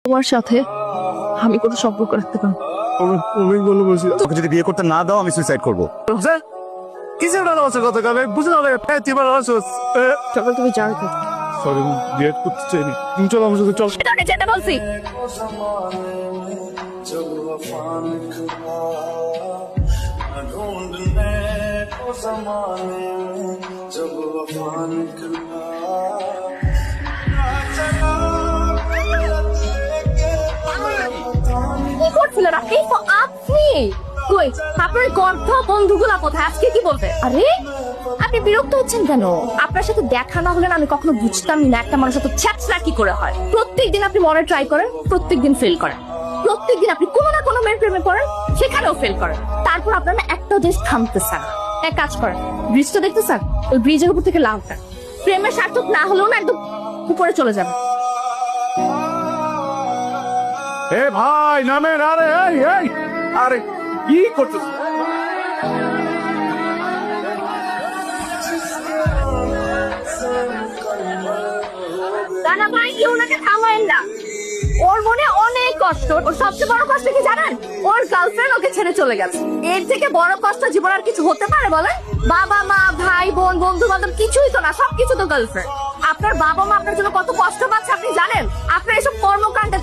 তোমার সাথে আমি কোনো সম্পর্ক রাখতে পারবো অনেক ভালোবাসি। তোকে যদি বিয়ে করতে না দাও আমি সুইসাইড করবো। কিসের ভালোবাসা কথা কালে বুঝে না লাগে তুই ভালোবাসো। সকাল তুমি যাও তো সরি বিয়ে করতে চাইনি, তুমি চলো আমার সাথে চল। তোকে যেতে বলছি। কি করছিলেন আপনি? আপনি কই আপনার গর্ধ বন্ধুগুলা কোথায়? আজকে কি বলবে? আরে আপনি বিরক্ত হচ্ছেন কেন? আপনার সাথে দেখা না হলে না আমি কখনো বুঝতামই না একটা মানুষের সাথে ছ্যাচরা কি করে হয়। প্রত্যেকদিন আপনি মনে ট্রাই করেন, প্রত্যেকদিন ফেল করেন। প্রত্যেকদিন আপনি কোনো না কোনো মেয়ের প্রেমে পড়েন, সেখানেও ফেল করেন। তারপর আপনার না একটা দেশ থামতেছে না। এক কাজ করেন, ব্রিজটা দেখতেছেন? ওই ব্রিজের উপর থেকে লাফটা। প্রেমের সার্থক না হলেও না একদম উপরে চলে যাবে। এ ভাই নামেন। আরে এই এই আরে কি করছিস? রানা ভাই কেউ ওনাকে থামায়েন না। ওর মনে অনেক কষ্ট। ওর সবচেয়ে বড় কষ্ট কি জানেন? ওর গার্লফ্রেন্ড ওকে ছেড়ে চলে গেছে। এর থেকে বড় কষ্ট জীবন আর কিছু হতে পারে বলেন? বাবা মা ভাই বোন বন্ধু বান্ধব কিছুই তো না, সবকিছু তো গার্লফ্রেন্ড। আপনার বাবা মা আপনার জন্য কত কষ্ট পাচ্ছে আপনি জানেন? আপনার এসব কর্মকাণ্ডে